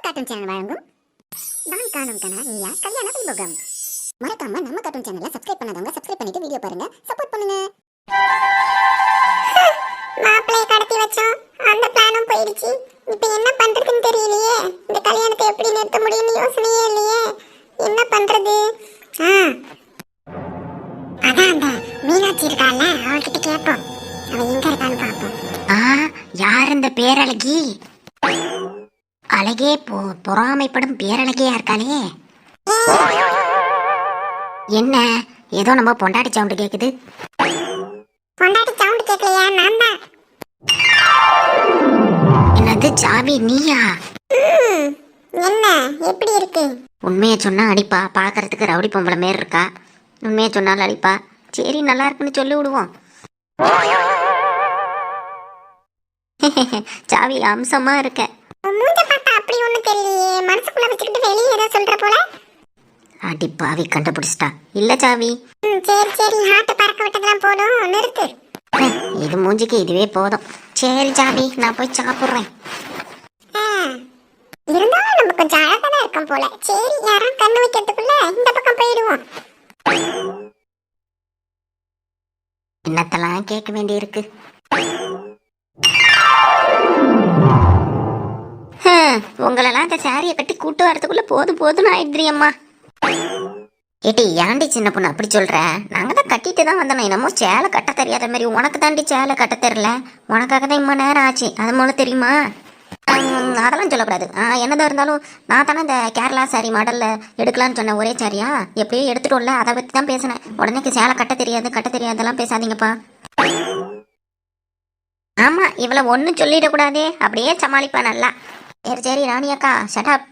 Cartoon channel வழங்கும் நான் காணும் கனா நீயா கல்யாண வைபோகம். மறக்காம நம்ம கார்ட்டூன் சேனலை சப்ஸ்கிரைப் பண்ணாதவங்க சப்ஸ்கிரைப் பண்ணிட்டு வீடியோ பாருங்க, சப்போர்ட் பண்ணுங்க. மாப்பிளைய கடத்தி வச்சோம், அந்த பிளானும் போயிடுச்சு. இப்போ என்ன பண்றதுன்னு தெரியலையே. இந்த கல்யாணத்தை எப்படி நிறுத்த முடியும்னு யோசனையே இல்லையே. என்ன பண்றது? அதான் அந்த மீனாட்சி இருக்கால, அவகிட்ட கேட்போம். அவ எங்க இருக்கான்னு பாப்போம். யார் இந்த பேரழகி? அழகே பொறாமைப்படும் பேரழகியா இருக்காளே. என்ன ஏதோ நம்ம பொண்டாட்டி சவுண்ட் கேக்குது? பொண்டாட்டி சவுண்ட் கேட்கலையா? நான் தான். என்னது சாவி நீயா? என்ன எப்படி இருக்கு? உண்மையை சொன்னா அடிப்பா, பாக்குறதுக்கு ரவுடி பொம்பளை மாரி இருக்கா. உண்மையை சொன்னாலும் அடிப்பா. சரி நல்லா இருக்குன்னு சொல்லி விடுவோம். சாவி அம்சமா இருக்க. மூஞ்ச பார்த்தா அப்படி ஒண்ணும் தெரியலையே. மனசுக்குள்ள வச்சுக்கிட்டு வெளியே ஏதோ சொல்ற போல. அடிப்பாவி கண்டுபிடிச்சிட்டா. இல்ல சாவி. சரி சரி, ஹார்ட் பறக்க விட்டதெல்லாம் போதும், நிறுத்து. இது மூஞ்சிக்கு இதுவே போதும். சரி சாவி, நான் போய் சாப்பிடுறேன். இருந்தாலும் நம்ம கொஞ்சம் அழகா தான் இருக்கும் போல. சரி, யாரும் கண்ணு வைக்கிறதுக்குள்ள இந்த பக்கம் போயிடுவோம். என்னத்தெல்லாம் கேட்க வேண்டி இருக்கு. உங்களெல்லாம் இந்த சாரியை கட்டி கூட்டு வரதுக்குள்ள போதும்னு ஆயிடுறீ அம்மா. ஏட்டி ஏன்டி சின்ன பொண்ணு அப்படி சொல்ற? நாங்க தான் கட்டிட்டு தான் வந்தோம். என்னமோ சேலை கட்ட தெரியாத மாதிரி. உனக்கு தாண்டி சேலை கட்ட தெரியல. உனக்காக தான் இம்மா நேரம் ஆச்சு. அது மூல தெரியுமா? அதெல்லாம் சொல்லக்கூடாது. என்னதான் இருந்தாலும் நான் தானே இந்த கேரளா சாரி மாடல்ல எடுக்கலான்னு சொன்னேன். ஒரே சாரியா எப்படியோ எடுத்துட்டோம்ல, அதை பத்தி தான் பேசினேன். உடனே சேலை கட்ட தெரியாதெல்லாம் பேசாதீங்கப்பா. ஆமா, இவளை ஒன்னும் சொல்லிடக்கூடாதே, அப்படியே சமாளிப்பா நல்லா. சரி ராணி அக்கா ஷடாப்.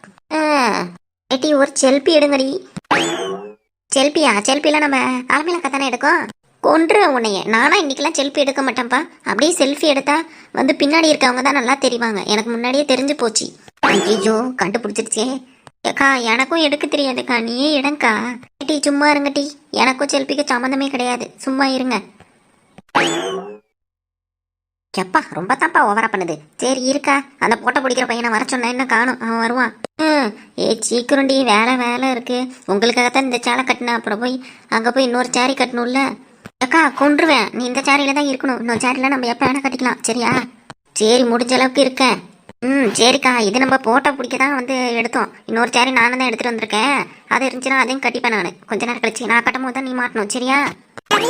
ஏட்டி ஒரு செல்ஃபி எடுங்கடி. செல்ஃபிலாம் நம்ம அலமையில அக்கா தானே எடுக்கும். கொன்று உன்னைய. நானா இன்னைக்கெல்லாம் செல்ஃபி எடுக்க மாட்டேன்ப்பா. அப்படியே செல்ஃபி எடுத்தா வந்து பின்னாடி இருக்கவங்க தான் நல்லா தெரிவாங்க. எனக்கு முன்னாடியே தெரிஞ்சு போச்சு. ஐயோ கண்டுபிடிச்சிருச்சே. அக்கா எனக்கும் எடுக்க தெரியாதுக்கா, நீயே எடுங்கக்கா. ஏட்டி சும்மா இருங்க டி, எனக்கும் செல்ஃபிக்கு சம்மந்தமே கிடையாது, சும்மா இருங்க. எப்பா ரொம்ப தான்ப்பா ஓவரா பண்ணுது. சரி இருக்கா, அந்த போட்டோ பிடிக்கிற பையனை வர சொன்னா என்ன காணும், அவன் வருவான். சீக்கிரண்டி, வேலை இருக்கு. உங்களுக்காகத்தான் இந்த சேலை கட்டினேன். அப்புறம் போய் அங்க போய் இன்னொரு சேரி கட்டணும்ல. அக்கா கொண்டுருவேன், நீ இந்த சேரியில தான் இருக்கணும். இன்னொரு சேரியில நம்ம எப்ப வேணா கட்டிக்கலாம், சரியா? சரி முடிஞ்ச அளவுக்கு இருக்கேன். சரிக்கா, இது நம்ம போட்டோ பிடிக்க தான் வந்து எடுத்தோம். இன்னொரு சேரி நானும் தான் எடுத்துட்டு வந்திருக்கேன். அது இருந்துச்சுன்னா அதையும் கட்டிப்பேன் நான். கொஞ்ச நேரம் கழிச்சு நான் கட்டும் போது தான் நீ மாட்டணும், சரியா?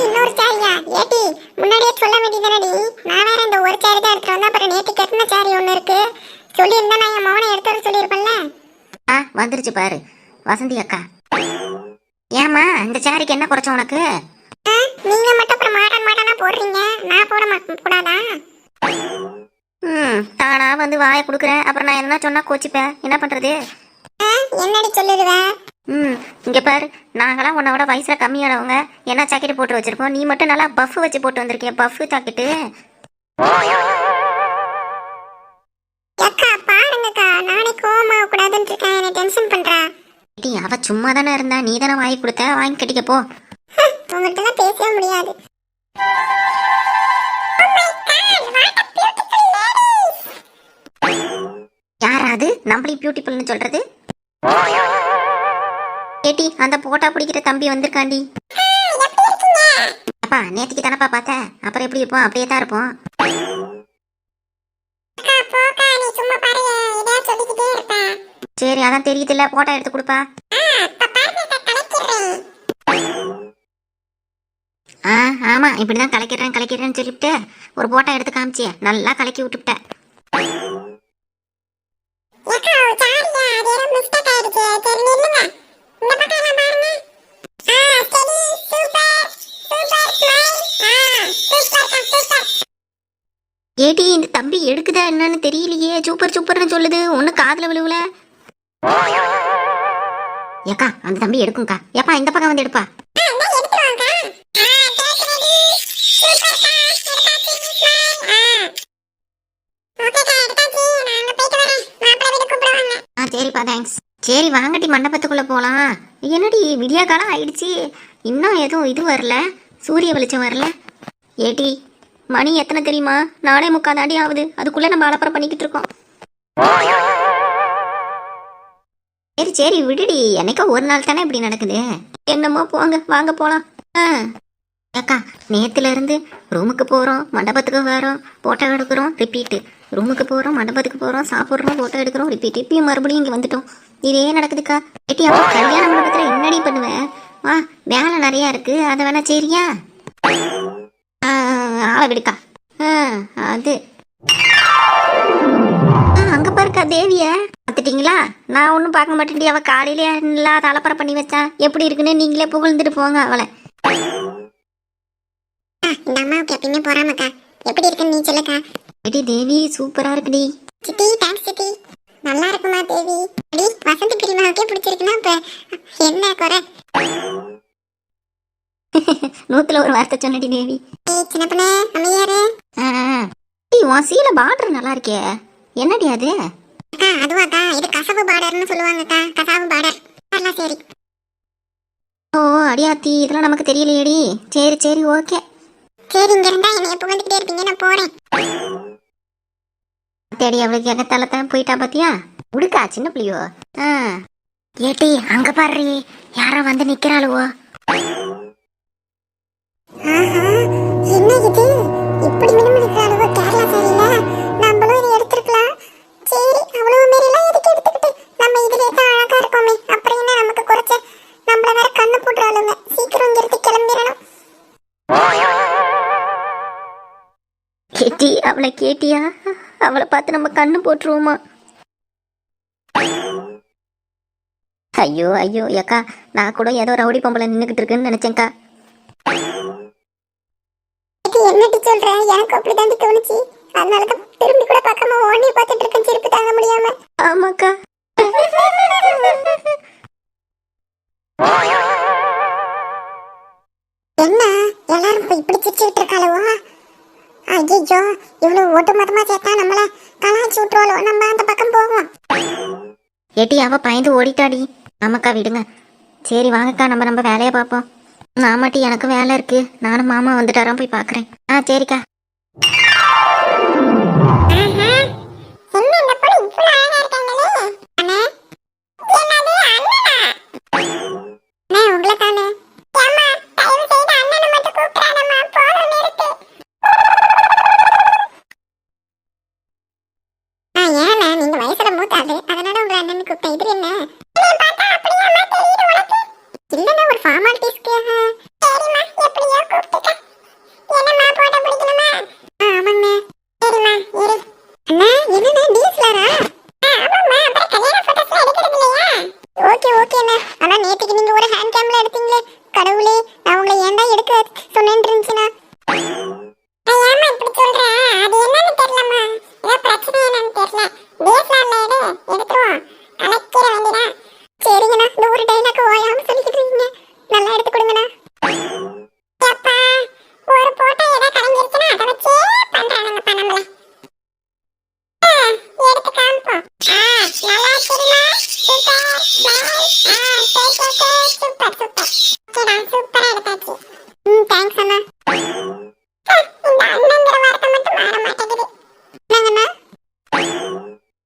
இன்னொரு சாரியா? ஏட்டி முன்னாடியே சொல்ல வேண்டியதானடி. நான் வேற இந்த ஒரு சாரி தான் எடுத்துட்டு வந்தேன். அப்புறம் நேற்று கட்டின சாரி ஒன்று இருக்கு சொல்லி இருந்தா நான் என் மகனை எடுத்து வர சொல்லியிருப்பேன்ல. வந்துருச்சு பாரு வசந்தி அக்கா. ஏமா இந்த சாரிக்கு என்ன குறைச்ச உனக்கு? நீங்க மட்டும் அப்புறம் மாட்டானா போடுறீங்க, நான் போட கூடாதா? தானா வந்து வாயை கொடுக்குற. அப்புறம் நான் என்ன சொன்னா கோச்சிப்பேன், என்ன பண்றது? என்னடி சொல்லிடுவேன்? இங்க பாரு, நாங்களாம் உன்னோட வயசுல கம்மியானவங்க. என்ன ஜாக்கெட் போட்டு வச்சிருப்போம், நீ மட்டும் நல்லா பஃப் வச்சு போட்டு வந்திருக்கிய. Puff jacket. அக்கா பாருங்கக்கா, நானே கோவமா கூடாதுன்னு இருக்கேன், என்ன டென்ஷன் பண்றா. அவ சும்மா தானே இருந்தா, நீ தானே வாங்கி கொடுத்த, வாங்கி கட்டிக்க போ. உங்கள்கிட்ட பேசவே முடியாது. யாராவது நம்மளையும் பியூட்டிஃபுல்னு சொல்றது? ஏட்டி அந்த போட்டா பிடிக்கிற தம்பி வந்திருக்காண்டி. அப்பா நேத்துக்கு தானப்பா பார்த்த, அப்புறம் எப்படி இருப்போம்? அப்படியே தான் இருப்போம். சரி அதான் தெரியுதுல்ல, போட்டோ எடுத்து கொடுப்பா. ஆமா இப்படிதான் கலக்கிறேன்னு சொல்லிவிட்டு ஒரு போட்டோ எடுத்து காமிச்சிய, நல்லா கலக்கி விட்டுவிட்ட. ஏடி இந்த தம்பி எடுக்குதா என்னன்னு தெரியலையே. சூப்பர்னு சொல்லுது, ஒண்ணு காதுல விழுவுல. ஏக்கா அந்த தம்பி எடுக்கும்க்கா. ஏப்பா இந்த பக்கம் வந்து எடுப்பா. சரிப்பா தேங்க்ஸ். சரி வாங்கட்டி மண்டபத்துக்குள்ள போலாம். என்னடி விடியா காலம் ஆயிடுச்சு, இன்னும் எதுவும் இது வரல, சூரிய வெளிச்சம் வரல. ஏடி மணி எத்தனை தெரியுமா? 4:45 ஆகுது. அதுக்குள்ள நம்ம அலப்பறம் பண்ணிக்கிட்டு இருக்கோம். சரி விடுடி, என்னைக்கோ ஒரு நாள் தானே இப்படி நடக்குது. என்னமோ போங்க, வாங்க போலாம். அக்கா, நேத்துல இருந்து ரூமுக்கு போறோம், மண்டபத்துக்கு வரோம், போட்டோ எடுக்கிறோம், ரிப்பீட்டு. ரூமுக்கு போறோம், மண்டபத்துக்கு போறோம், சாப்பிட்றோம், போட்டோ எடுக்கிறோம், ரிப்பீட். இப்பயும் மறுபடியும் இங்கே வந்துட்டோம். இதே நடக்குதுக்கா. ஏட்டி அப்போ கல்யாண மண்டபத்தில் என்னடி பண்ணுவேன்? வா, வேலை நிறையா இருக்கு, அதை வேணா சரியா? ஆளை விடுக்கா. அது அங்க பாருக்கா தேவிய பார்த்துட்டீங்களா? நான் ஒன்றும் பார்க்க மாட்டேன்டி. அவள் காலையிலே நல்லா தலப்பறை பண்ணி வச்சா. எப்படி இருக்குன்னு நீங்களே புகழ்ந்துட்டு போங்க அவளை. இந்த அம்மாவுக்கு எப்பயுமே போறாமக்கா. எப்படி இருக்குன்னு நீ சொல்லுக்கா. ஏடி தேவி சூப்பரா இருக்குடி. சித்தி தேங்க்ஸ் சித்தி. நல்லா இருக்குமா தேவி? அடி வசந்தி பிரிமாவுக்கே பிடிச்சிருக்குன்னா இப்ப என்ன குறை? 100ல ஒரு வார்த்தை சொன்னடி தேவி. சின்ன பொண்ணு அமையாரு. உன் சீல பார்டர் நல்லா இருக்கே, என்னடி அது? அக்கா அதுவாக்கா, இது கசவு பார்டர்னு சொல்லுவாங்கக்கா. கசாவு பார்டர். சரி. ஓ அடியாத்தி, இதெல்லாம் நமக்கு தெரியலையேடி. சரி சரி ஓகே. சரி, இங்க இருந்தா என்னைய புகழ்ந்துட்டே இருப்பீங்க, நான் போறேன். தேடி அவளுக்கு எகத்தாலத்தான் போயிட்டா பாத்தியா? உடுக்கா சின்ன பிள்ளையோ. ஏட்டி அங்க பாரு, யாரோ வந்து நிக்கிறாளுவோ. என்ன இது இப்படி மினுமினுக்கிறாளுவோ? கேரளா சரியில்ல, நம்மளும் இதை எடுத்துருக்கலாம். சரி, அவ்வளவு மாரிலாம் எதுக்கு எடுத்துக்கிட்டு, நம்ம இதுலயே தான் அழகா இருக்கோமே. அப்புறம் என்ன நமக்கு குறைச்ச? நம்மள வேற கண்ணு போட்டுறாளுங்க. சீக்கிரம் இங்க இருந்து கிளம்பிடணும். கேட்டி அவளை கேட்டியா? அவளை பார்த்து நம்ம கண்ணு போட்டுருவோமா? ஐயோ ஐயோ ஏக்கா, நான் கூட ஏதோ ரவுடி பொம்பளை நின்றுக்கிட்டு இருக்குன்னு நினைச்சேன்க்கா. இது என்னடி சொல்ற? எனக்கு அப்படிதான் தோணுச்சு. அதனாலதான் திரும்பி கூட பார்க்காம ஓடி பார்த்துட்டு இருக்கேன், சிரிப்பு தாங்க முடியாம. ஆமாக்கா. என்ன எல்லாரும் இப்ப இப்படி சிரிச்சுக்கிட்டு இருக்காளவோ? ஐயோ, இவ்வளவு ஒட்டு மொத்தமா சேர்த்தா நம்மள கலாய்ச்சி விட்டுருவாளோ. நம்ம அந்த பக்கம் போவோம். ஏட்டி அவ பயந்து ஓடிட்டாடி. ஆமாக்கா விடுங்க. சரி வாங்கக்கா, நம்ம வேலையை பார்ப்போம். ஆமாட்டி, எனக்கு வேலை இருக்கு. நானும் மாமா வந்துட்டாராம், போய் பார்க்குறேன். சரிக்கா. நீங்க வயசுல மூத்தாது, அதனால உங்களை அண்ணன் கூப்பிட்டேன். இது என்ன இல்லன்னா ஒரு ஃபார்மாலிட்டிஸ்க்கு. சரிம்மா, எப்படியோ கூப்பிட்டுக்க. என்னம்மா போட்டோ பிடிக்கணுமா? ஆமாண்ணே. சரிம்மா இரு. அண்ணா என்னண்ணே டிஎஸ்எல்ஆரா? ஆமாம்மா, அப்புறம் கல்யாண போட்டோஸ்லாம் எடுக்கிறது இல்லையா? ஓகே ஓகேண்ணா. ஆனா நேற்றுக்கு நீங்க ஒரு ஹேண்ட் கேம்ல எடுத்தீங்களே, கடவுளே, நான் உங்களை ஏன்டா எடுக்க சொன்னேன்னு இருந்துச்சுண்ணா. ஏம்மா இப்படி சொல்ற? அது என்னன்னு தெரியலம்மா. ஏதோ பிரச்சனை என்னன்னு தெரியல. டிஎஸ்எல்ஆர்ல எடுத்துருவோம், கலக்கிற வேண்டியதான். சரிங்கண்ணா, இந்த ஒரு டைலாக் ஓயாம சொல்லிக்கிட்டு இருக்கீங்க. நல்லா எடுத்து கொடுங்கண்ணா. அப்பா, ஒரு போட்டோ ஏதோ கலங்கிருச்சுன்னா அதை வச்சே பண்றானுங்கப்பா நம்மள. எடுத்து காமிப்போம். நல்லா தெரியுமா? Super super super. ஓகேடா, சூப்பரா எடுத்தாச்சு. தேங்க்ஸ் அண்ணா. இந்த அண்ணங்கிற வார்த்தை மட்டும் மாற மாட்டேங்குது. என்னங்கண்ணா?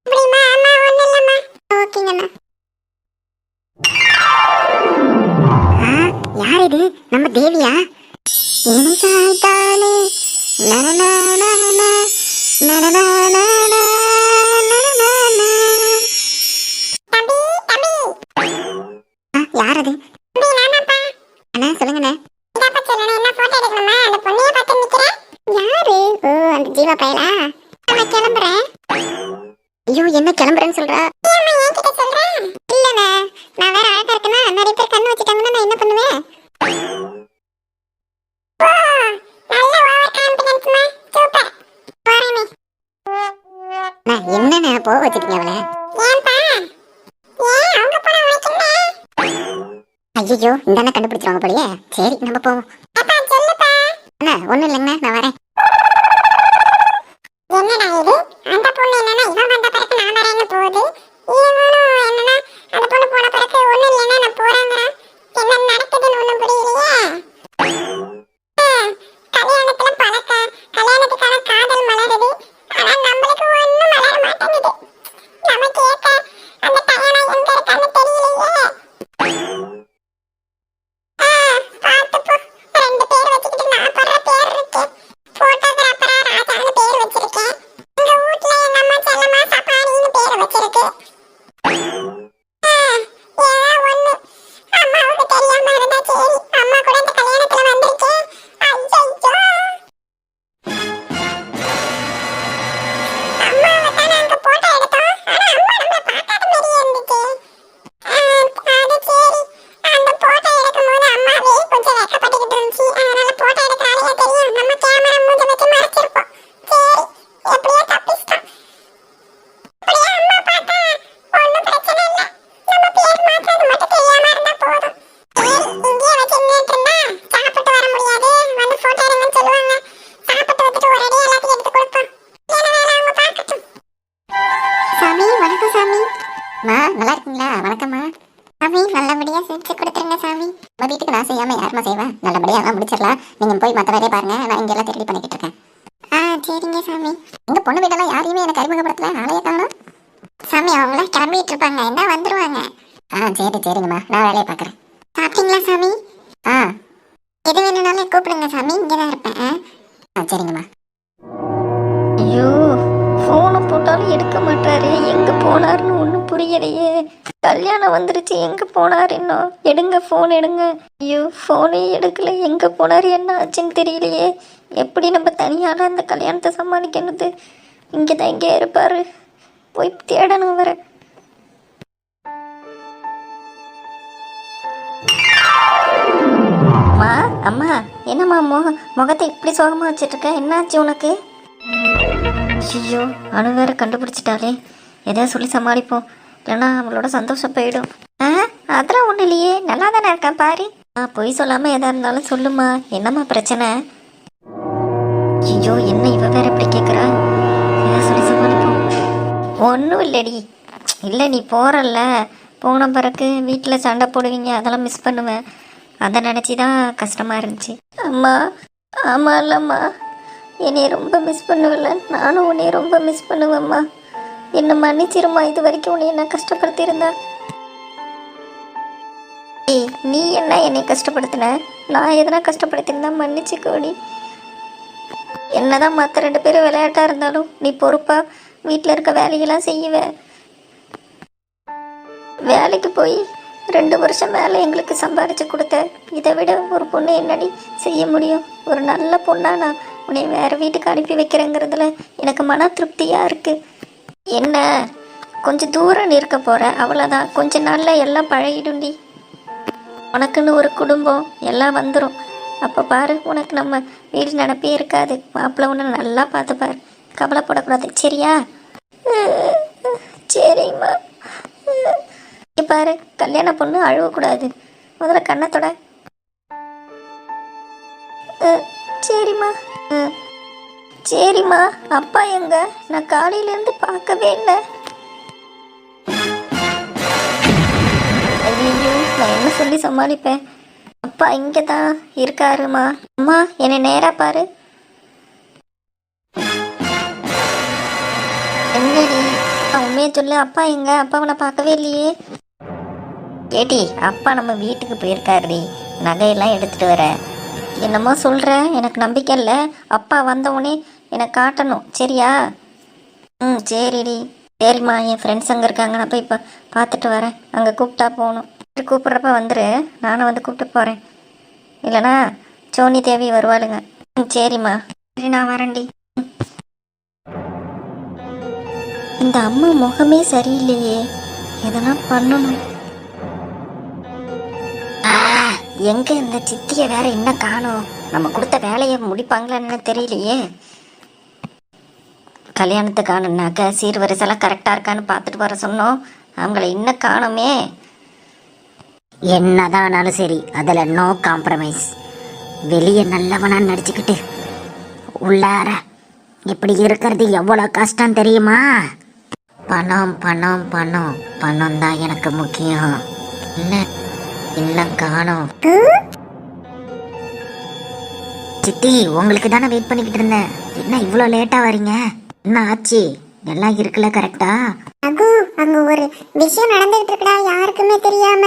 அப்படிமா? அம்மா ஒன்றும் இல்லைம்மா. ஓகேங்கண்ணா. யார் இது? நம்ம தேவியா? யார் அது? அண்ணா சொல்லுங்கண்ணா. யாரு? ஓ, அந்த ஜீவா பயலா? நான் கிளம்புறேன். ஐயோ, என்ன கிளம்புறேன்னு சொல்றா? இல்லண்ணா, நான் வேற அழகா இருக்கேன்னா நிறைய பேர் கண்ணு வச்சுட்டாங்கன்னா நான் என்ன பண்ணுவேன்? என்ன போக வச்சிருக்கீங்க அவளை? ஐயோ, இந்த கண்டுபிடிச்சிருவாங்க போலயே. சரி நம்ம போவோம். அண்ணா ஒண்ணும் இல்லைங்கண்ணா, நான் வரேன். என்னடா இது? அந்த பொண்ணு என்னன்னா இவன் வந்த பிறகு நான் வரேன்னு போகுது. இவனும் என்னன்னா அந்த பொண்ணு போன பிறகு ஒண்ணும் இல்லைன்னா நான் போறேங்கிறான். என்ன நடக்குதுன்னு ஒண்ணும் புரியலையே. கல்யாணத்துல கல்யாணத்துக்கான காதல் மலருது. ஆனா நம்மளுக்கு ஒண்ணும் மலர மாட்டேங்குது. நமக்கு ஏத்த அந்த கல்யாணம் எங்க இருக்கான்னு தெரியல. சாமி. நல்லா இருக்கீங்களா? வணக்கம்மா. சாமி நல்லபடியா செஞ்சு கொடுத்துருங்க சாமி. நம்ம வீட்டுக்கு நான் செய்யாம யாருமா செய்வேன்? நல்லபடியா எல்லாம் முடிச்சிடலாம். நீங்க போய் மற்ற வேலையை பாருங்க, நான் இங்க எல்லாம் ரெடி பண்ணிக்கிட்டு இருக்கேன். சரிங்க சாமி. எங்க பொண்ணு வீடெல்லாம் யாரையுமே எனக்கு அறிமுகப்படுத்தல, ஆளையே காணோம். சாமி அவங்களாம் கிளம்பிட்டு இருப்பாங்க, என்ன வந்துருவாங்க. சரிங்கம்மா, நான் வேலையை பார்க்குறேன். சாப்பிட்டீங்களா சாமி? ஆ எது வேணும்னாலும் கூப்பிடுங்க சாமி, இங்கதான் இருப்பேன். சரிங்கம்மா. ஐயோ, ஃபோனை போட்டாலும் எடுக்க மாட்டாரு. எங்கே போனாருன்னு ஒன்றும் புரியலையே. கல்யாணம் வந்துருச்சு, எங்கே போனார் இன்னும்? எடுங்க, ஃபோன் எடுங்க. ஐயோ, ஃபோனே எடுக்கல, எங்கே போனார், என்ன ஆச்சுன்னு தெரியலையே. எப்படி நம்ம தனியால் அந்த கல்யாணத்தை சமாளிக்கணுது? இங்கே தான் இங்கே இருப்பார், போய் தேடணும் வர. அம்மா, அம்மா, என்னம்மா முகத்தை இப்படி சோகமாக வச்சுட்ருக்க? என்னாச்சு உனக்கு? ஐயோ, அணு வேற கண்டுபிடிச்சிட்டாலே. எதாவது சொல்லி சமாளிப்போம், இல்லைன்னா அவளோட சந்தோஷம் போயிடும். அதெல்லாம் ஒன்றும் இல்லையே, நல்லா தானே இருக்கேன் பாரு. பொய் சொல்லாமல் எதா இருந்தாலும் சொல்லுமா. என்னம்மா பிரச்சனை? ஐயோ, என்ன இவ வேற இப்படி கேட்குறா? எதாவது சொல்லி சமாளிப்போம். ஒன்றும் இல்லடி. இல்லை, நீ போகிறல்ல, போன பிறகு வீட்டில் சண்டை போடுவீங்க, அதெல்லாம் மிஸ் பண்ணுவேன். அதை நினச்சி தான் கஷ்டமாக இருந்துச்சு. அம்மா, ஆமாம் இல்லைம்மா, என்னை ரொம்ப மிஸ் பண்ணுவில்ல? நானும் உன்னை ரொம்ப மிஸ் பண்ணுவேம்மா. என்னை மன்னிச்சிருமா, இது வரைக்கும் உன்னை என்ன கஷ்டப்படுத்தியிருந்தா. நீ என்ன என்னை கஷ்டப்படுத்தின? நான் எதனா கஷ்டப்படுத்தியிருந்தா மன்னிச்சுக்கோடி. என்னதான் மற்ற 2 பேரும் விளையாட்டாக இருந்தாலும் நீ பொறுப்பாக வீட்டில் இருக்க வேலையெல்லாம் செய்வேன். வேலைக்கு போய் 2 வருஷம் மேலே எங்களுக்கு சம்பாரித்து கொடுத்த. இதை விட ஒரு பொண்ணு என்னடி செய்ய முடியும்? ஒரு நல்ல பொண்ணா நான் உன்னை வேறு வீட்டுக்கு அனுப்பி வைக்கிறேங்கிறதுல எனக்கு மன திருப்தியாக இருக்குது. என்ன, கொஞ்சம் தூரம் இருக்க போகிறேன், அவ்வளோதான். கொஞ்ச நாளில் எல்லாம் பழகிடும்டி. உனக்குன்னு ஒரு குடும்பம் எல்லாம் வந்துடும். அப்போ பாரு, உனக்கு நம்ம வீடு நினப்பே இருக்காது. மாப்பிள்ளை ஒன்று நல்லா பார்த்துப்பாரு, கவலைப்படக்கூடாது, சரியா? சரிம்மா. பாரு, கல்யாண பொண்ணு அழுவக்கூடாது, முதல்ல கண்ணத்தோட. சரிம்மா. சரிம்மா. அப்பா எங்க? நான் காலையிலேருந்து பார்க்கவே இல்லை. ஐயோ, நான் என்ன சொல்லி சமாளிப்பேன்? அப்பா இங்கே தான் இருக்காருமா. அம்மா, என்னை நேராக பாரு. என்னடி உண்மையை சொல்லு, அப்பா எங்க? அப்பாவை நான் பார்க்கவே இல்லையே. ஏடி, அப்பா நம்ம வீட்டுக்கு போயிருக்காருடி, நகையெல்லாம் எடுத்துகிட்டு வர. என்னமோ சொல்கிற, எனக்கு நம்பிக்கை இல்லை. அப்பா வந்தவுடனே எனக்கு காட்டணும், சரியா? சரிடி. சரிம்மா, என் ஃப்ரெண்ட்ஸ் அங்கே இருக்காங்க, நான் போய் இப்போ பார்த்துட்டு வரேன். அங்கே கூப்பிட்டா போகணும். கூப்பிட்றப்ப வந்துரு, நானும் வந்து கூப்பிட்டு போகிறேன். இல்லைனா சோனி தேவி வருவாளுங்க. சரிம்மா. சரி, நான் வரேன்டி. இந்த அம்மா முகமே சரியில்லையே, எதனா பண்ணணும். எங்க இந்த சித்தியை வேற என்ன காணோம்? நம்ம கொடுத்த வேலையை முடிப்பாங்களான்னு தெரியலையே. கல்யாணத்துக்கான நகை சீர்வரிசெல்லாம் கரெக்டாக இருக்கான்னு பார்த்துட்டு வர சொன்னோம், அவங்கள இன்னும் காணுமே. என்னதானாலும் சரி, அதில் நோ காம்ப்ரமைஸ். வெளியே நல்லவனா நடிச்சுக்கிட்டு உள்ளார இப்படி இருக்கிறது எவ்வளோ கஷ்டம் தெரியுமா? பணம் பணம் பணம் பணம் தான் எனக்கு முக்கியம். இன்னும் காணோம். சித்தி, உங்களுக்கு தானே வெயிட் பண்ணிக்கிட்டு இருந்தேன். என்ன இவ்வளோ லேட்டாக வரீங்க? என்ன ஆச்சு? எல்லாம் இருக்குல்ல கரெக்டா? அங்க ஒரு விஷயம் நடந்துகிட்டு இருக்கடா, யாருக்குமே தெரியாம.